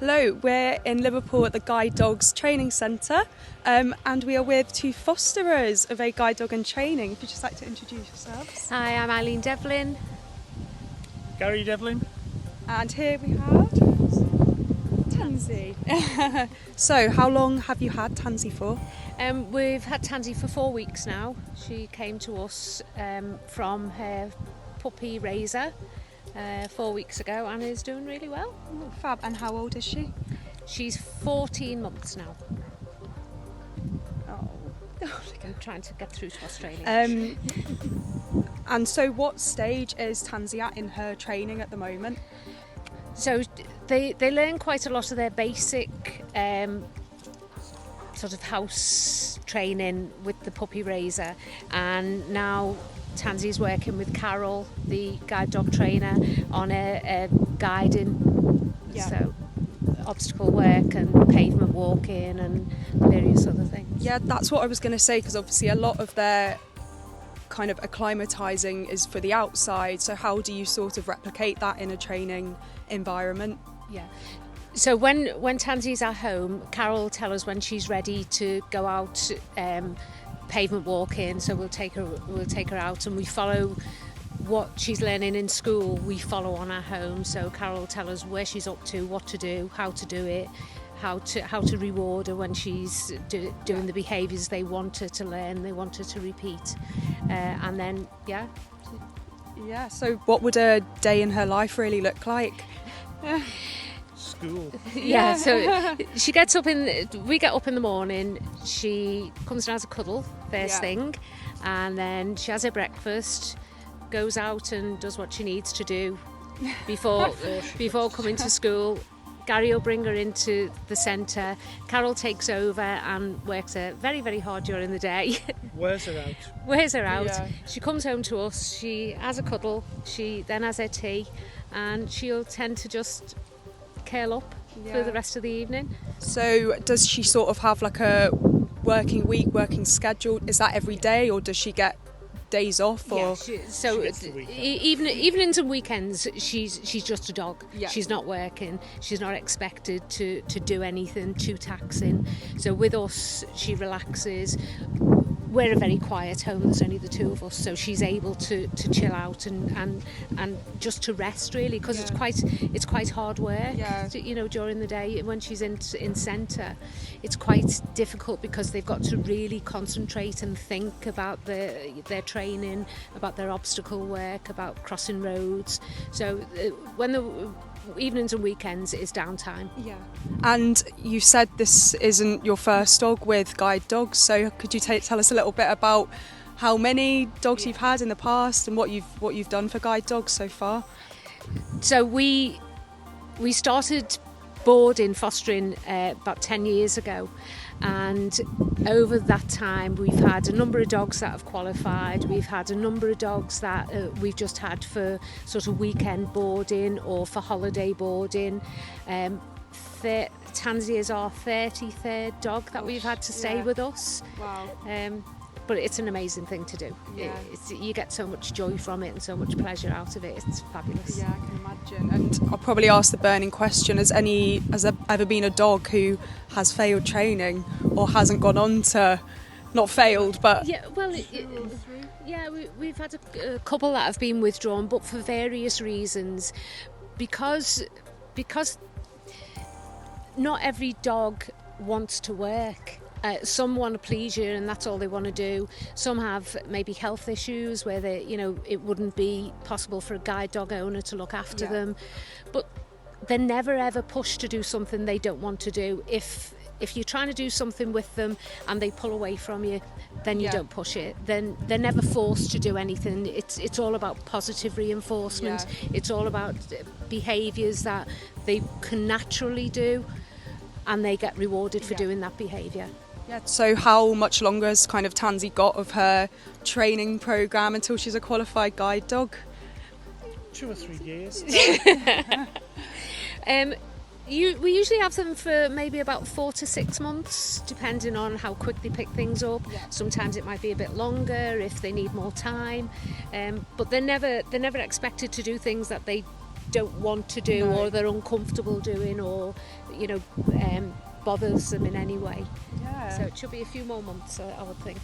Hello, we're in Liverpool at the Guide Dogs Training Centre and we are with two fosterers of a guide dog in training. If you'd just like to introduce yourselves. Hi, I'm Eileen Devlin. Gary Devlin. And here we have Tansy. So, how long have you had Tansy for? We've had Tansy for 4 weeks now. She came to us from her puppy raiser 4 weeks ago and is doing really well. Oh, fab. And how old is she? She's 14 months now. Oh. I'm trying to get through to Australia. And so what stage is Tansy at in her training at the moment? So they learn quite a lot of their basic sort of house training with the puppy raiser, and now Tansy's working with Carol, the guide dog trainer, on a guiding, so obstacle work and pavement walking and various other things. Yeah, that's what I was going to say, because obviously a lot of their kind of acclimatising is for the outside, so how do you sort of replicate that in a training environment? Yeah. So when Tansy's at home, Carol will tell us when she's ready to go out pavement walking, so we'll take her out, and we follow what she's learning in school. We follow on at home, so Carol will tell us where she's up to, what to do, how to do it, how to reward her when she's doing the behaviours they want her to learn, they want her to repeat, and then Yeah, so what would a day in her life really look like? School. Yeah, so we get up in the morning, she comes down to cuddle first thing, and then she has her breakfast, goes out and does what she needs to do before coming to school. Gary will bring her into the centre. Carol takes over and works her very, very hard during the day. Wears her out. Yeah. She comes home to us, she has a cuddle, she then has her tea, and she'll tend to just curl up for the rest of the evening. So does she sort of have like a working week, working schedule? Is that every day, or does she get days off? Or Evenings and weekends she's just a dog. Yeah. She's not working, she's not expected to do anything too taxing, so with us she relaxes. We're a very quiet home, there's only the two of us, so she's able to chill out and just to rest really, because it's quite hard work. During the day when she's in centre, it's quite difficult because they've got to really concentrate and think about their training, about their obstacle work, about crossing roads. So when the evenings and weekends is downtime. Yeah. And you said this isn't your first dog with guide dogs, so could you tell us a little bit about how many dogs you've had in the past and what you've done for guide dogs so far? So we started fostering about 10 years ago, and over that time we've had a number of dogs that have qualified. We've had a number of dogs that we've just had for sort of weekend boarding or for holiday boarding. Tansy is our 33rd dog that we've had to stay with us. Wow. But it's an amazing thing to do. Yeah. You get so much joy from it and so much pleasure out of it. It's fabulous. Yeah, I can imagine. And I'll probably ask the burning question, has there ever been a dog who has failed training or hasn't gone on to, not failed, but... Yeah, well, we've had a couple that have been withdrawn, but for various reasons. Because not every dog wants to work. Some want to please you and that's all they want to do. Some have maybe health issues where it wouldn't be possible for a guide dog owner to look after them. But they're never ever pushed to do something they don't want to do. If you're trying to do something with them and they pull away from you, then you don't push it. Then they're never forced to do anything. It's all about positive reinforcement. It's all about behaviours that they can naturally do, and they get rewarded for doing that behaviour. Yeah, so how much longer has kind of Tansy got of her training programme until she's a qualified guide dog? 2 or 3 years. We usually have them for maybe about 4 to 6 months, depending on how quick they pick things up. Sometimes it might be a bit longer if they need more time, but they're never expected to do things that they don't want to do No. or they're uncomfortable doing, or bothers them in any way. Yeah. So it should be a few more months, I would think.